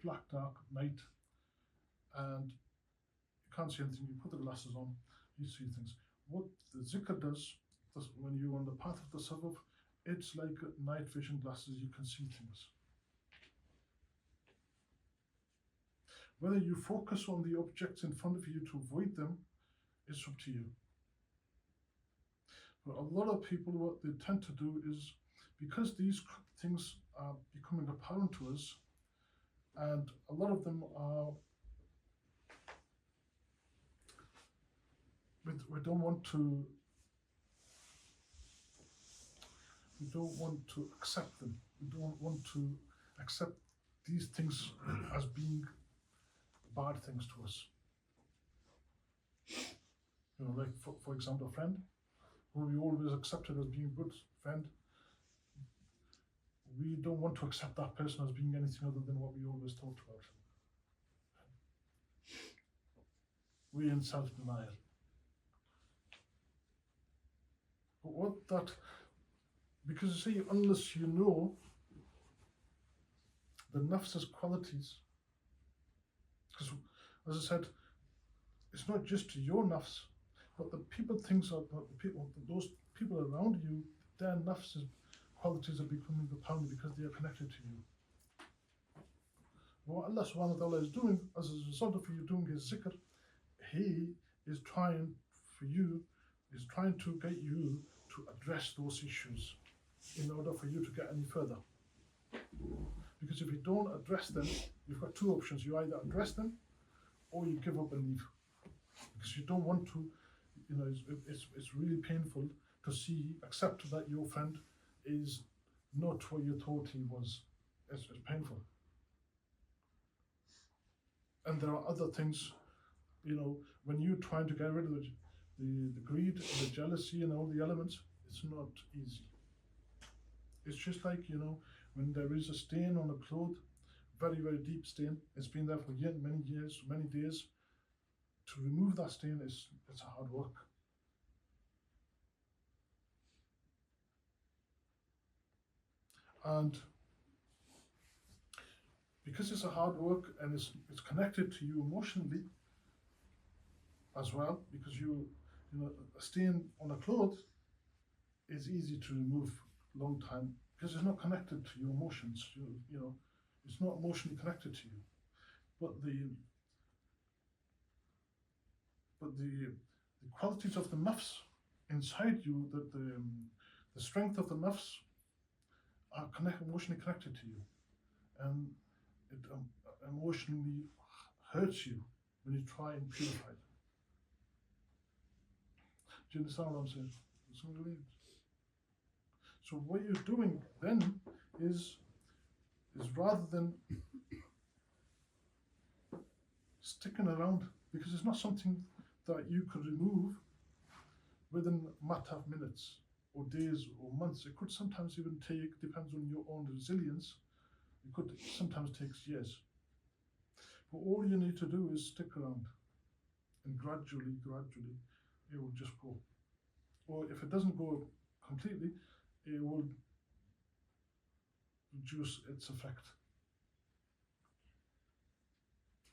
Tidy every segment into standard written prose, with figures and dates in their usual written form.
black dark night and you can't see anything, you put the glasses on, you see things. What the zikr does, when you're on the path of the sabab, it's like night vision glasses, you can see things. Whether you focus on the objects in front of you to avoid them, it's up to you. But a lot of people, what they tend to do is, because these things are becoming apparent to us, and a lot of them are, we don't want to accept them. We don't want to accept these things as being bad things to us. You know, like for example, a friend who we always accepted as being a good friend, we don't want to accept that person as being anything other than what we always thought about him. We're in self-denial. But what that, because you see, unless you know the nafs's qualities, because as I said, it's not just your nafs, but the people, things are, those people around you, their nafs's qualities are becoming apparent because they are connected to you. What Allah subhanahu wa ta'ala is doing as a result of you doing his zikr, he is trying to get you to address those issues in order for you to get any further. Because if you don't address them, you've got two options. You either address them or you give up and leave. Because you don't want to, you know, it's really painful to accept that your friend is not what you thought he was. It's painful. And there are other things, you know, when you're trying to get rid of the greed, the jealousy and all the elements, it's not easy. It's just like, you know, when there is a stain on a cloth, very, very deep stain, it's been there for many years, many days. To remove that stain it's hard work. And because it's a hard work and it's connected to you emotionally as well, because you know, a stain on a cloth is easy to remove long time because it's not connected to your emotions. You know, it's not emotionally connected to you. But the qualities of the nafs inside you, that the strength of the nafs are emotionally connected to you, and it emotionally hurts you when you try and purify them. Do you understand what I'm saying? So what you're doing then is rather than sticking around, because it's not something that you could remove within a matter of minutes or days or months. It could sometimes even take, depends on your own resilience, it could sometimes take years. But all you need to do is stick around, and gradually it will just go. Or if it doesn't go completely, it will reduce its effect.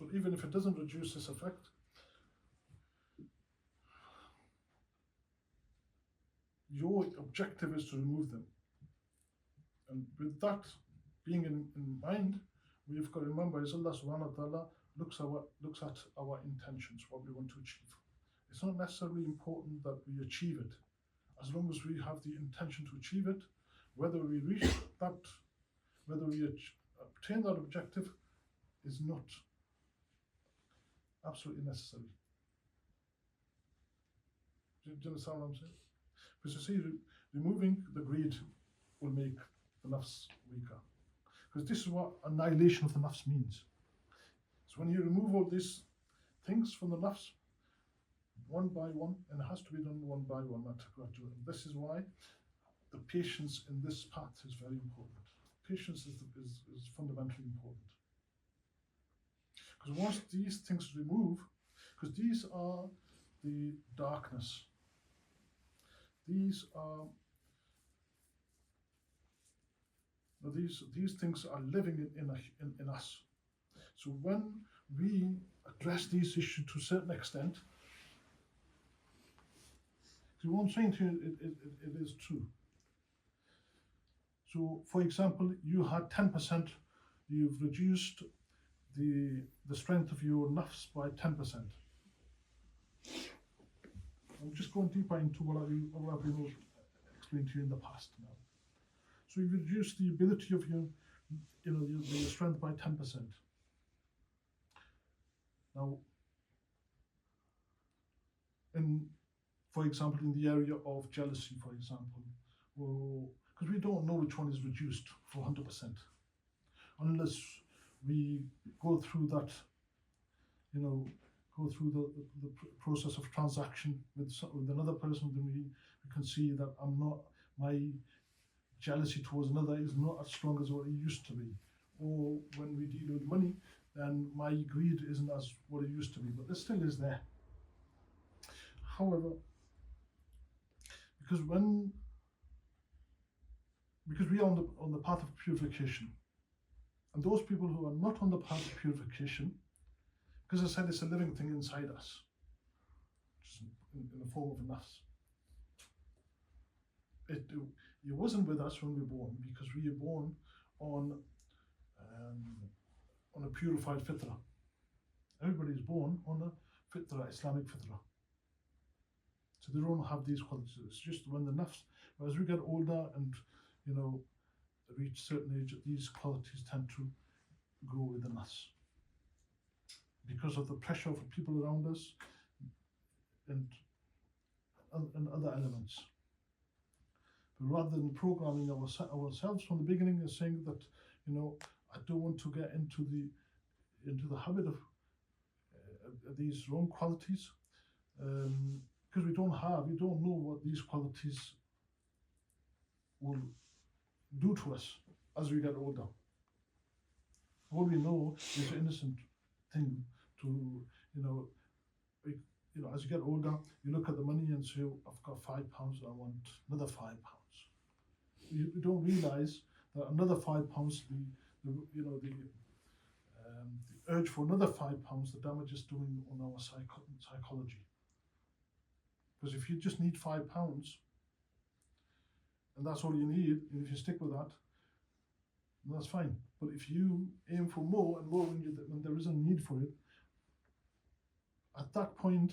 But even if it doesn't reduce its effect, your objective is to remove them. And with that being in mind, we've got to remember is Allah subhanahu wa ta'ala looks at our intentions, what we want to achieve. It's not necessarily important that we achieve it. As long as we have the intention to achieve it, whether we reach that, whether we obtain that objective is not absolutely necessary. Do you understand what I'm saying? Because you see, removing the greed will make the nafs weaker. Because this is what annihilation of the nafs means. So when you remove all these things from the nafs, one by one, and it has to be done one by one, not gradually. This is why the patience in this path is very important. Patience is fundamentally important. Because once these things remove, because these are the darkness, these things are living in us. So when we address these issues to a certain extent, so what I'm saying to you, it is true. So, for example, you had 10%, you've reduced the strength of your nafs by 10%. I'm just going deeper into what I've been explained to you in the past now. So you reduce the ability of your strength by 10%. Now, for example, in the area of jealousy, for example, because we don't know which one is reduced for 100%, unless we go through that, go through the process of transaction with another person, then we can see that my jealousy towards another is not as strong as what it used to be. Or when we deal with money, then my greed isn't as what it used to be, but it still is there. However, because we are on the path of purification, and those people who are not on the path of purification, because I said it's a living thing inside us, just in the form of nafs. It wasn't with us when we were born, because we were born on a purified fitrah. Everybody is born on a fitrah, Islamic fitrah. So they don't have these qualities. It's just when the nafs, as we get older and reach a certain age, these qualities tend to grow within us because of the pressure of people around us and other elements. But rather than programming ourselves from the beginning and saying that, I don't want to get into the habit of these wrong qualities, because we don't know what these qualities will do to us as we get older. All we know is an innocent thing to, as you get older, you look at the money and say, I've got £5, I want another £5. You don't realize that another £5, the urge for another £5, the damage is doing on our psychology. Because if you just need £5, and that's all you need, and if you stick with that, that's fine. But if you aim for more and more when there is a need for it, at that point,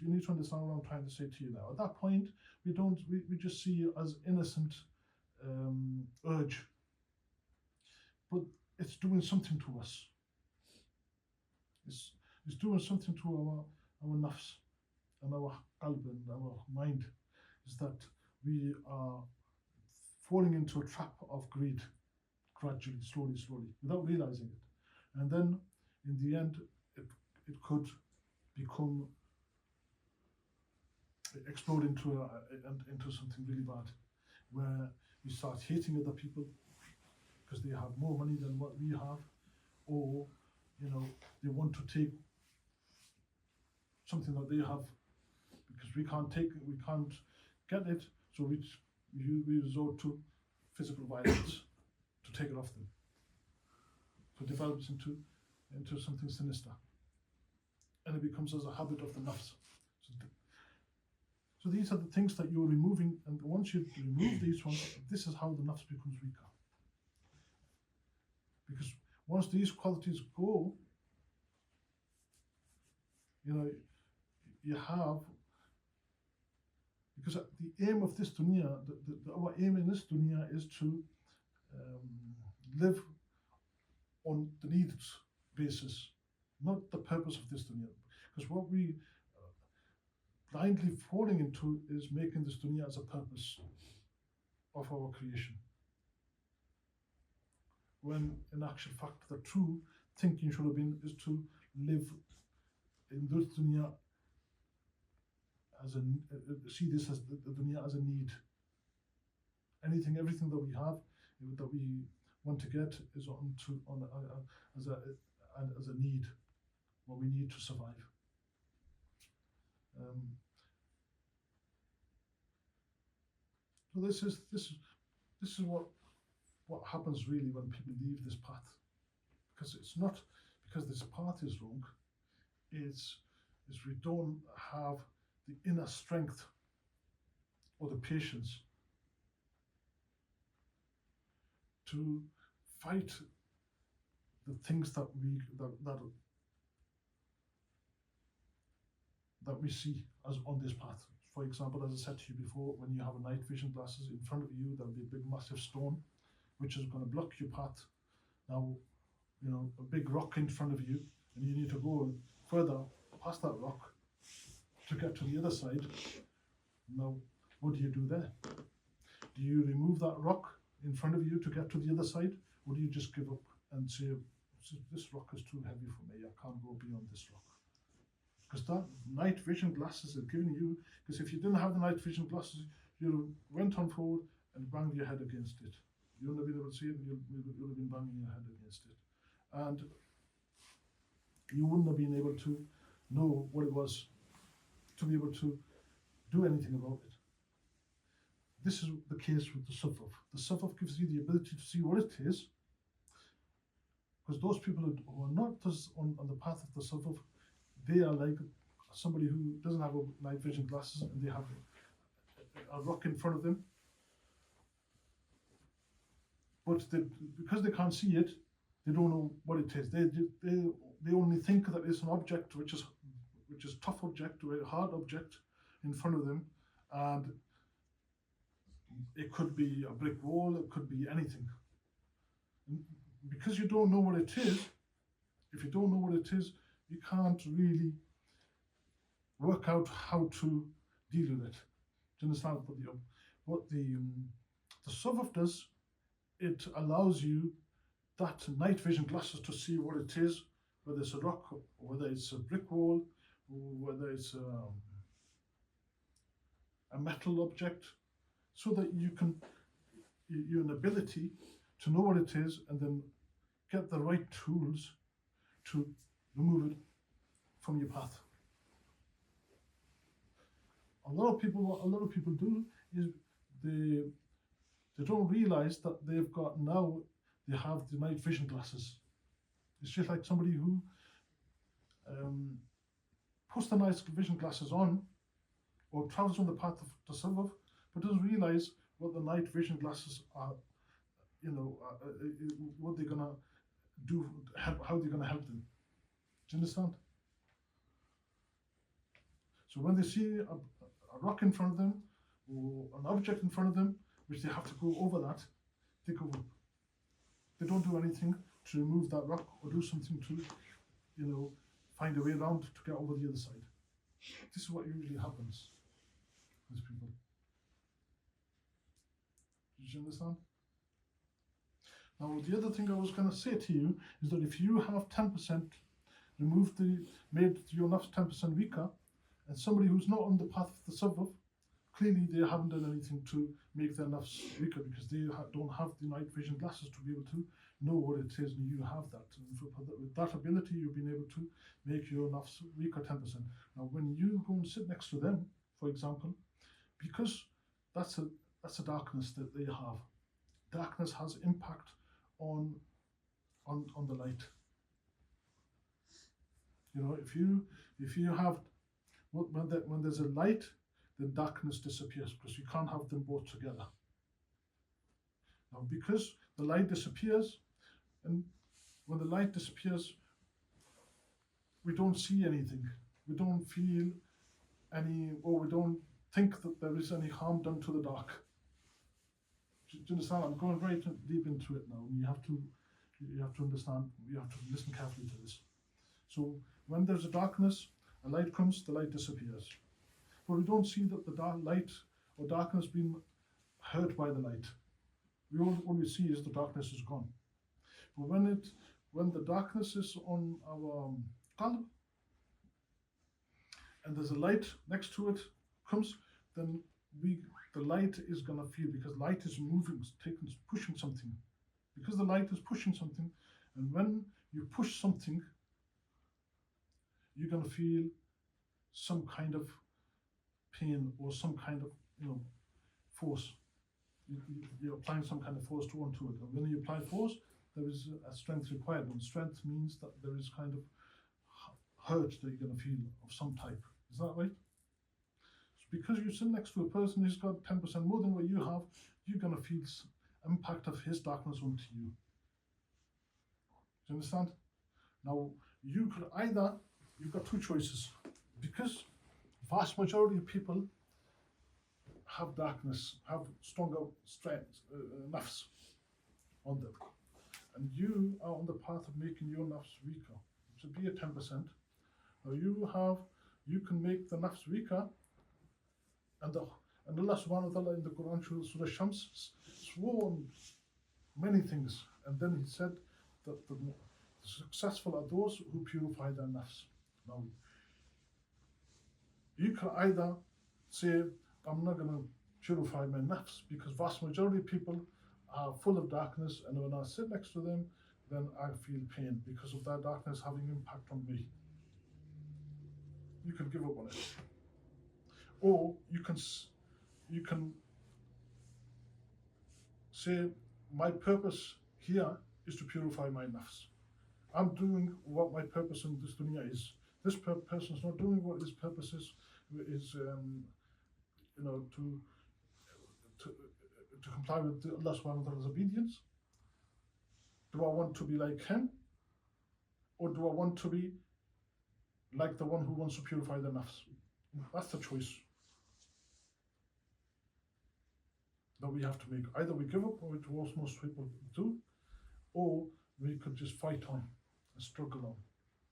you need to understand what I'm trying to say to you now. At that point, we just see it as innocent urge, but it's doing something to us. It's doing something to our nafs and our qalb and our mind, is that we are falling into a trap of greed, gradually, slowly, without realizing it. And then, in the end, it could explode into something really bad, where we start hating other people because they have more money than what we have, or they want to take something that they have because we can't get it, so we resort to physical violence to take it off them. So it develops into something sinister, and it becomes as a habit of the nafs. So these are the things that you're removing, and once you remove these ones, this is how the nafs becomes weaker. Because once these qualities go, you have, because the aim of this dunya, our aim in this dunya is to live on the needs basis, not the purpose of this dunya. Because what we blindly falling into is making this dunya as a purpose of our creation, when in actual fact the true thinking should have been is to live in this dunya as see this as the dunya as a need. Everything that we have, that we want to get, is as a need, what we need to survive. So this is what happens really when people leave this path, because it's not because this path is wrong, is we don't have the inner strength or the patience to fight the things that we see as on this path. For example, as I said to you before, when you have a night vision glasses in front of you, there'll be a big massive stone which is going to block your path. Now, you know, a big rock in front of you, and you need to go further past that rock to get to the other side. Now, what do you do there? Do you remove that rock in front of you to get to the other side, or do you just give up and say, this rock is too heavy for me, I can't go beyond this rock? Because that night vision glasses are giving you, because if you didn't have the night vision glasses, you went on forward and banged your head against it. You wouldn't have been able to see it, and you'd have been banging your head against it. And you wouldn't have been able to know what it was to be able to do anything about it. This is the case with the Sufaf. The Sufaf gives you the ability to see what it is, because those people who are not on the path of the Sufaf, they are like somebody who doesn't have a night vision glasses and they have a rock in front of them, but because they can't see it, they don't know what it is. They only think that it's an object which is tough object or a hard object in front of them, and it could be a brick wall, it could be anything. And because you don't know what it is, if you don't know what it is, you can't really work out how to deal with it. Do you understand? What the Sufaf does, it allows you that night vision glasses to see what it is, whether it's a rock, or whether it's a brick wall, or whether it's a metal object, so that you can, you're an ability to know what it is and then get the right tools to remove it from your path. What a lot of people do is they don't realize that they have the night vision glasses. It's just like somebody who puts the night vision glasses on or travels on the path of the Sufaf, but doesn't realize what the night vision glasses are, what they're gonna do, how they're gonna help them. Do you understand? So when they see a rock in front of them or an object in front of them, which they have to go over that, they go up. They don't do anything to remove that rock or do something to, find a way around to get over the other side. This is what usually happens with people. Did you understand? Now, the other thing I was going to say to you is that if you have 10%, made your nafs 10% weaker, and somebody who's not on the path of the Sufaf, clearly they haven't done anything to make their nafs weaker, because they don't have the night vision glasses to be able to know what it is, and you have that. And with that ability, you've been able to make your nafs weaker 10%. Now, when you go and sit next to them, for example, because that's a darkness that they have. Darkness has impact on the light. If you have when there's a light, then darkness disappears, because you can't have them both together. Now, because the light disappears, and when the light disappears, we don't see anything. We don't feel we don't think that there is any harm done to the dark. Do you understand? I'm going very deep into it now, and you have to understand. You have to listen carefully to this. So when there's a darkness, a light comes, the light disappears. But we don't see that the light or darkness being hurt by the light. All we see is the darkness is gone. But when the darkness is on our qalb, and there's a light next to it comes, then the light is gonna feel, because light is moving, pushing something. Because the light is pushing something, and when you push something, you're gonna feel some kind of pain or some kind of force. You're applying some kind of force onto it, and when you apply force, there is a strength required, and strength means that there is kind of hurt that you're going to feel of some type. Is that right? So because you sit next to a person who's got 10% more than what you have, you're going to feel impact of his darkness onto you. Do you understand? Now, you could either, you've got two choices, because vast majority of people have darkness, have stronger strength, nafs on them, and you are on the path of making your nafs weaker, which would be a 10%. Now you can make the nafs weaker, and Allah subhanahu wa ta'ala in the Quran, Surah Shams, swore on many things, and then he said that the successful are those who purify their nafs. Now, you can either say, I'm not going to purify my nafs, because vast majority of people are full of darkness, and when I sit next to them, then I feel pain because of that darkness having impact on me. You can give up on it. Or you can say, my purpose here is to purify my nafs. I'm doing what my purpose in this dunya is. This person is not doing what his purpose is to comply with Allah subhanahu wa ta'ala's obedience. Do I want to be like him, or do I want to be like the one who wants to purify the nafs? That's the choice that we have to make. Either we give up, which most people do, or we could just fight on and struggle on.